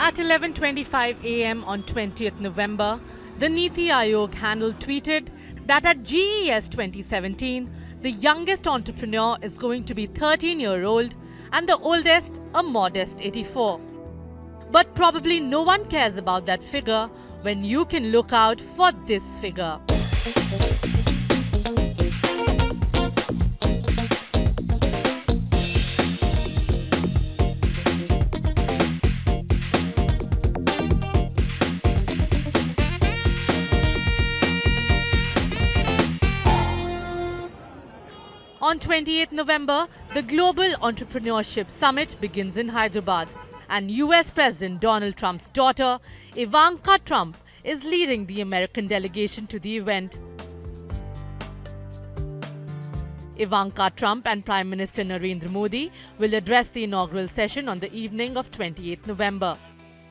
At 11:25 a.m. on 20th November, the Niti Aayog handle tweeted that at GES 2017, the youngest entrepreneur is going to be 13-year-old and the oldest a modest 84. But probably no one cares about that figure when you can look out for this figure. On 28th November, the Global Entrepreneurship Summit begins in Hyderabad, and US President Donald Trump's daughter, Ivanka Trump, is leading the American delegation to the event. Ivanka Trump and Prime Minister Narendra Modi will address the inaugural session on the evening of 28th November.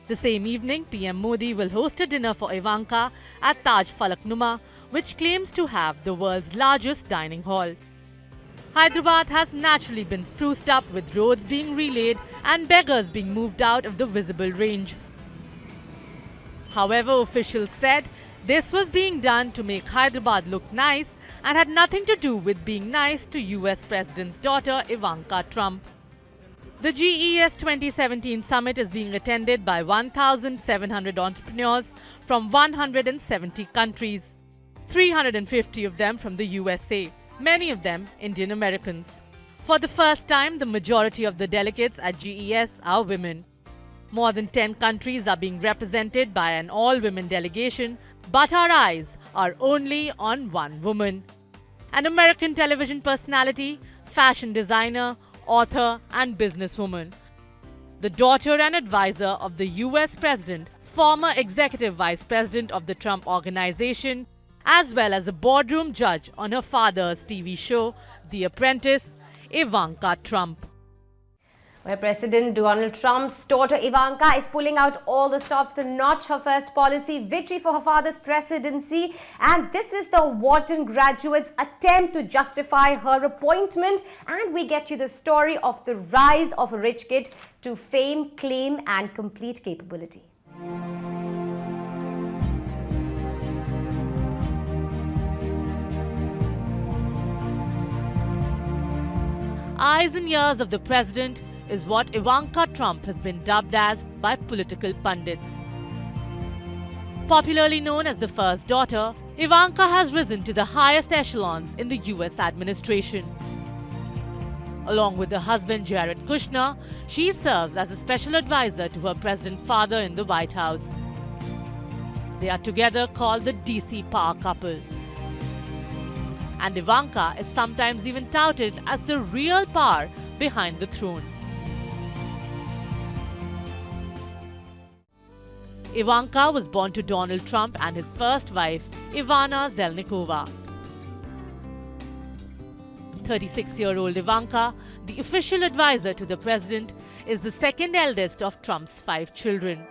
The same evening, PM Modi will host a dinner for Ivanka at Taj Falak Numa, which claims to have the world's largest dining hall. Hyderabad has naturally been spruced up with roads being relaid and beggars being moved out of the visible range. However, officials said this was being done to make Hyderabad look nice and had nothing to do with being nice to US President's daughter Ivanka Trump. The GES 2017 summit is being attended by 1,700 entrepreneurs from 170 countries, 350 of them from the USA. Many of them Indian Americans. For the first time, the majority of the delegates at GES are women. More than 10 countries are being represented by an all-women delegation, but our eyes are only on one woman. An American television personality, fashion designer, author and businesswoman. The daughter and advisor of the US President, former executive vice president of the Trump Organization, as well as a boardroom judge on her father's TV show, The Apprentice, Ivanka Trump. Where President Donald Trump's daughter Ivanka is pulling out all the stops to notch her first policy victory for her father's presidency. And this is the Wharton graduate's attempt to justify her appointment. And we get you the story of the rise of a rich kid to fame, claim and complete capability. Eyes and ears of the president is what Ivanka Trump has been dubbed as by political pundits. Popularly known as the first daughter, Ivanka has risen to the highest echelons in the US administration. Along with her husband Jared Kushner, she serves as a special advisor to her president father in the White House. They are together called the DC power couple. And Ivanka is sometimes even touted as the real power behind the throne. Ivanka was born to Donald Trump and his first wife, Ivana Zelnikova. 36-year-old Ivanka, the official advisor to the president, is the second eldest of Trump's 5 children.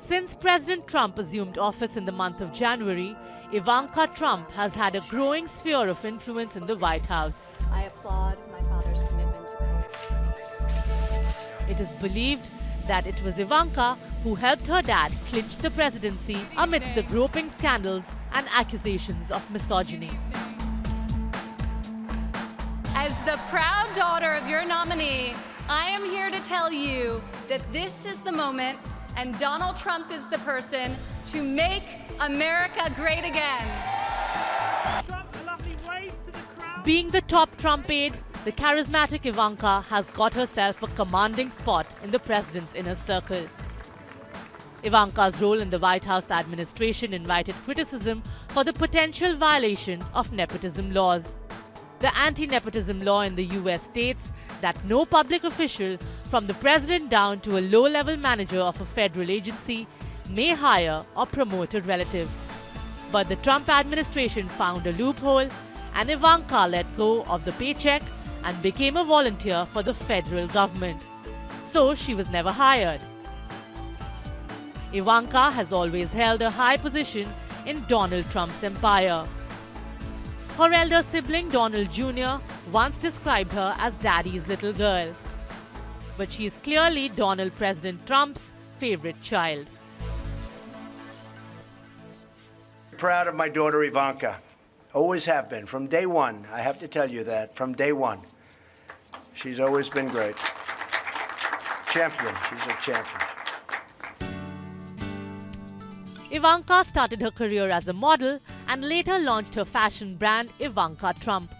Since President Trump assumed office in the month of January, Ivanka Trump has had a growing sphere of influence in the White House. I applaud my father's commitment to peace. It is believed that it was Ivanka who helped her dad clinch the presidency amidst the groping scandals and accusations of misogyny. As the proud daughter of your nominee, I am here to tell you that this is the moment and Donald Trump is the person to make America great again. Being the top Trump aide, the charismatic Ivanka has got herself a commanding spot in the president's inner circle. Ivanka's role in the White House administration invited criticism for the potential violation of nepotism laws. The anti-nepotism law in the US states that no public official, from the president down to a low-level manager of a federal agency, may hire or promote a relative. But the Trump administration found a loophole and Ivanka let go of the paycheck and became a volunteer for the federal government. So she was never hired. Ivanka has always held a high position in Donald Trump's empire. Her elder sibling Donald Jr. once described her as Daddy's little girl. but she is clearly Donald President Trump's favorite child. Proud of my daughter Ivanka. Always have been. From day one, I have to tell you that, from day one. She's always been great. Champion. She's a champion. Ivanka started her career as a model and later launched her fashion brand Ivanka Trump.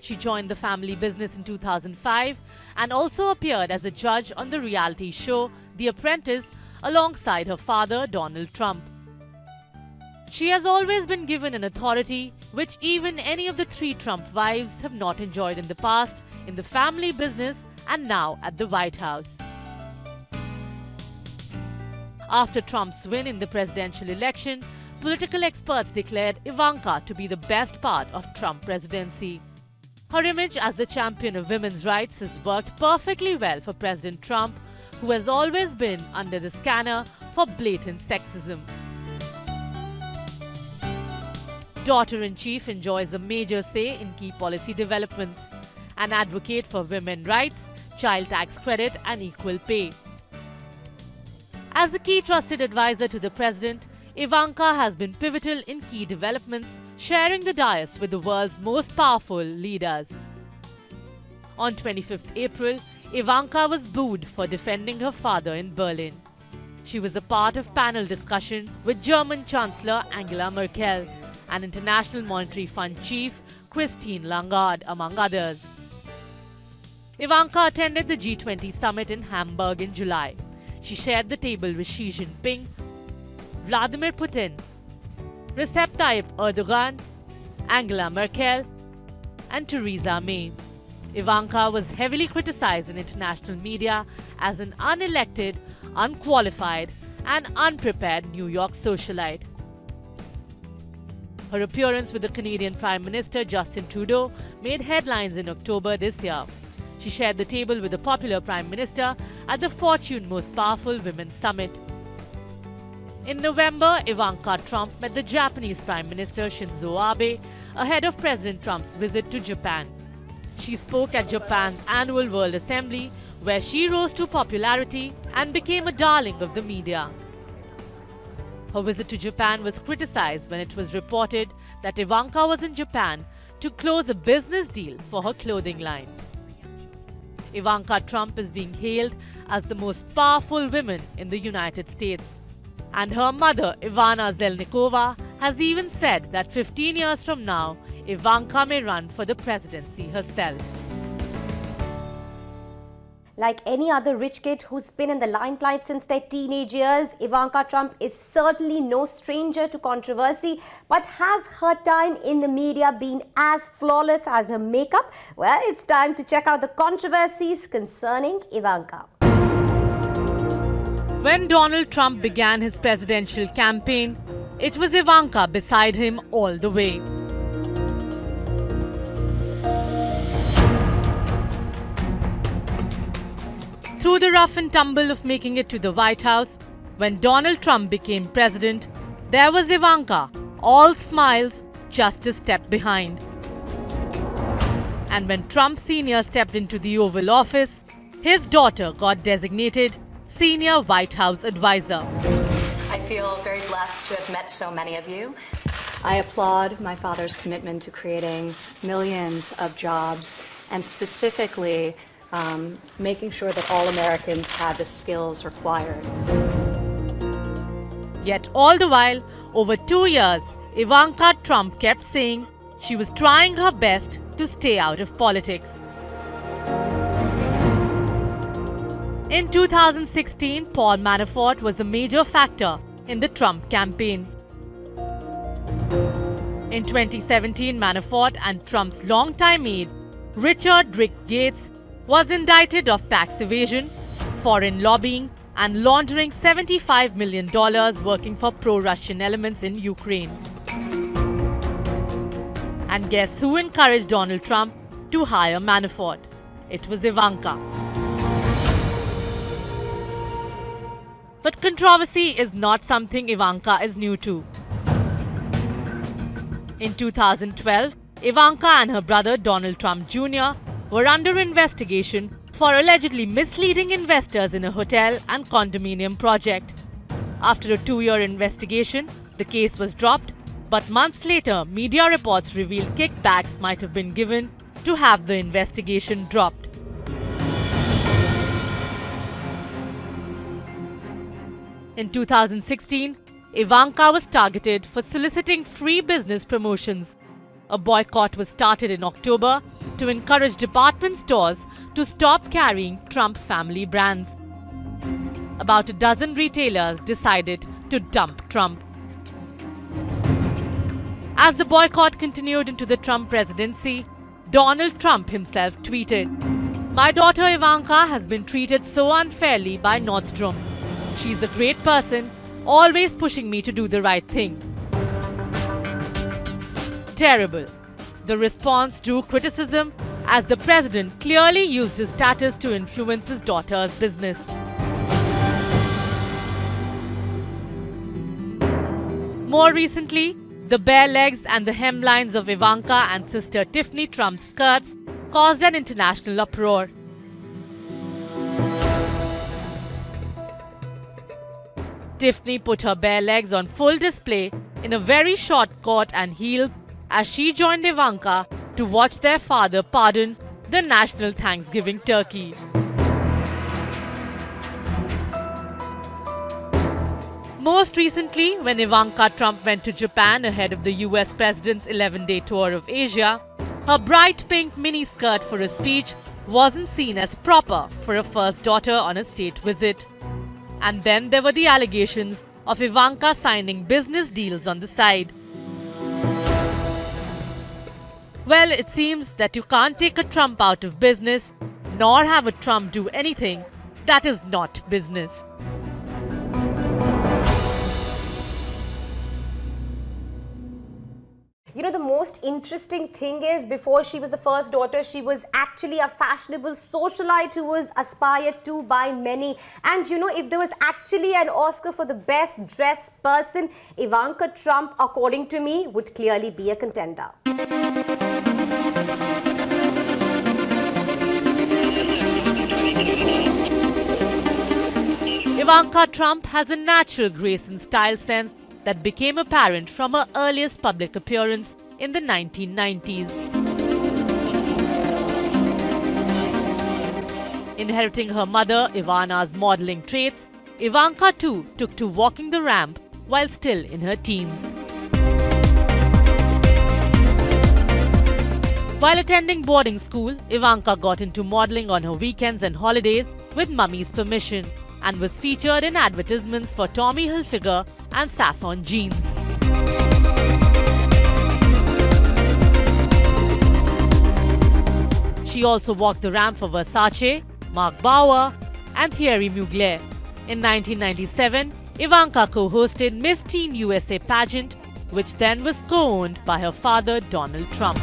She joined the family business in 2005 and also appeared as a judge on the reality show The Apprentice alongside her father Donald Trump. She has always been given an authority which even any of the three Trump wives have not enjoyed in the past in the family business and now at the White House. After Trump's win in the presidential election, political experts declared Ivanka to be the best part of Trump presidency. Her image as the champion of women's rights has worked perfectly well for President Trump, who has always been under the scanner for blatant sexism. Daughter-in-chief enjoys a major say in key policy developments, an advocate for women's rights, child tax credit and equal pay. As a key trusted advisor to the president, Ivanka has been pivotal in key developments, sharing the dais with the world's most powerful leaders. On 25th April, Ivanka was booed for defending her father in Berlin. She was a part of panel discussion with German Chancellor Angela Merkel and International Monetary Fund Chief Christine Lagarde, among others. Ivanka attended the G20 summit in Hamburg in July. She shared the table with Xi Jinping, Vladimir Putin, Recep Tayyip Erdogan, Angela Merkel, and Theresa May. Ivanka was heavily criticized in international media as an unelected, unqualified, and unprepared New York socialite. Her appearance with the Canadian Prime Minister Justin Trudeau made headlines in October this year. She shared the table with the popular Prime Minister at the Fortune Most Powerful Women Summit. In November, Ivanka Trump met the Japanese Prime Minister Shinzo Abe ahead of President Trump's visit to Japan. She spoke at Japan's annual World Assembly, where she rose to popularity and became a darling of the media. Her visit to Japan was criticized when it was reported that Ivanka was in Japan to close a business deal for her clothing line. Ivanka Trump is being hailed as the most powerful woman in the United States. And her mother, Ivana Zelnikova, has even said that 15 years from now, Ivanka may run for the presidency herself. Like any other rich kid who's been in the limelight since their teenage years, Ivanka Trump is certainly no stranger to controversy. But has her time in the media been as flawless as her makeup? Well, it's time to check out the controversies concerning Ivanka. When Donald Trump began his presidential campaign, it was Ivanka beside him all the way. Through the rough and tumble of making it to the White House, when Donald Trump became president, there was Ivanka, all smiles, just a step behind. And when Trump Sr. stepped into the Oval Office, his daughter got designated Senior White House Advisor. I feel very blessed to have met so many of you. I applaud my father's commitment to creating millions of jobs and specifically making sure that all Americans have the skills required. Yet all the while, over 2 years, Ivanka Trump kept saying she was trying her best to stay out of politics. In 2016, Paul Manafort was a major factor in the Trump campaign. In 2017, Manafort and Trump's longtime aide, Richard Rick Gates, was indicted of tax evasion, foreign lobbying, and laundering $75 million working for pro-Russian elements in Ukraine. And guess who encouraged Donald Trump to hire Manafort? It was Ivanka. But controversy is not something Ivanka is new to. In 2012, Ivanka and her brother Donald Trump Jr. were under investigation for allegedly misleading investors in a hotel and condominium project. After a 2-year investigation, the case was dropped, but months later, media reports revealed kickbacks might have been given to have the investigation dropped. In 2016, Ivanka was targeted for soliciting free business promotions. A boycott was started in October to encourage department stores to stop carrying Trump family brands. About a dozen retailers decided to dump Trump. As the boycott continued into the Trump presidency, Donald Trump himself tweeted, "My daughter Ivanka has been treated so unfairly by Nordstrom. She's a great person, always pushing me to do the right thing." Terrible. The response drew criticism as the president clearly used his status to influence his daughter's business. More recently, the bare legs and the hemlines of Ivanka and sister Tiffany Trump's skirts caused an international uproar. Tiffany put her bare legs on full display in a very short coat and heels as she joined Ivanka to watch their father pardon the national Thanksgiving turkey. Most recently, when Ivanka Trump went to Japan ahead of the US president's 11-day tour of Asia, her bright pink miniskirt for a speech wasn't seen as proper for a first daughter on a state visit. And then there were the allegations of Ivanka signing business deals on the side. Well, it seems that you can't take a Trump out of business, nor have a Trump do anything that is not business. You know, the most interesting thing is, before she was the first daughter, she was actually a fashionable socialite who was aspired to by many. And you know, if there was actually an Oscar for the best dressed person, Ivanka Trump, according to me, would clearly be a contender. Ivanka Trump has a natural grace and style sense that became apparent from her earliest public appearance in the 1990s. Inheriting her mother Ivana's modeling traits, Ivanka too took to walking the ramp while still in her teens. While attending boarding school, Ivanka got into modeling on her weekends and holidays with mummy's permission and was featured in advertisements for Tommy Hilfiger and Sasson jeans. She also walked the ramp for Versace, Marc Bauer and Thierry Mugler. In 1997, Ivanka co-hosted Miss Teen USA pageant, which then was co-owned by her father Donald Trump.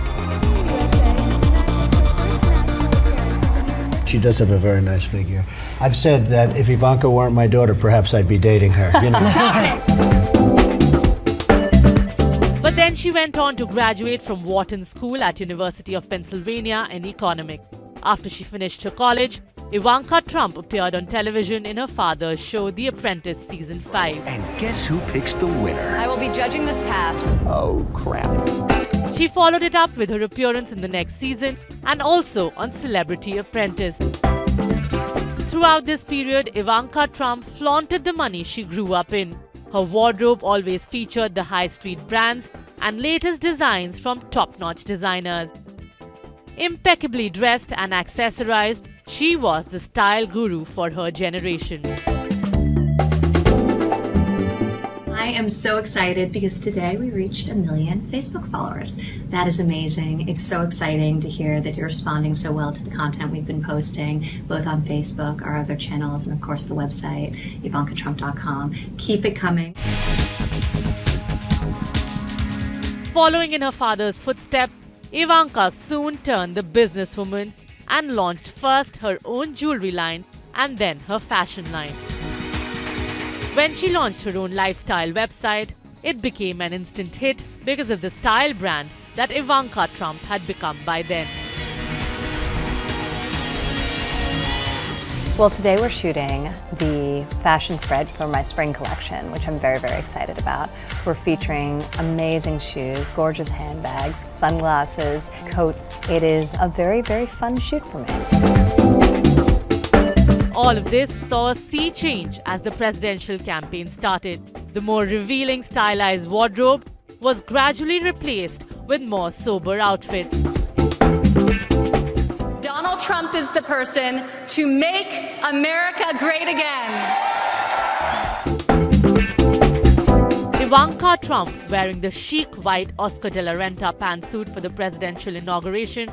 She does have a very nice figure. I've said that if Ivanka weren't my daughter, perhaps I'd be dating her. You know. But then she went on to graduate from Wharton School at University of Pennsylvania in economics. After she finished her college, Ivanka Trump appeared on television in her father's show The Apprentice Season 5. And guess who picks the winner? I will be judging this task. Oh, crap. She followed it up with her appearance in the next season and also on Celebrity Apprentice. Throughout this period, Ivanka Trump flaunted the money she grew up in. Her wardrobe always featured the high street brands and latest designs from top-notch designers. Impeccably dressed and accessorized, she was the style guru for her generation. I am so excited because today we reached 1 million Facebook followers. That is amazing. It's so exciting to hear that you're responding so well to the content we've been posting, both on Facebook, our other channels, and of course the website, IvankaTrump.com. Keep it coming. Following in her father's footsteps, Ivanka soon turned the businesswoman and launched first her own jewelry line and then her fashion line. When she launched her own lifestyle website, it became an instant hit because of the style brand that Ivanka Trump had become by then. Well, today we're shooting the fashion spread for my spring collection, which I'm very, very excited about. We're featuring amazing shoes, gorgeous handbags, sunglasses, coats. It is a very, very fun shoot for me. All of this saw a sea change as the presidential campaign started. The more revealing stylized wardrobe was gradually replaced with more sober outfits. Donald Trump is the person to make America great again. Ivanka Trump, wearing the chic white Oscar de la Renta pantsuit for the presidential inauguration,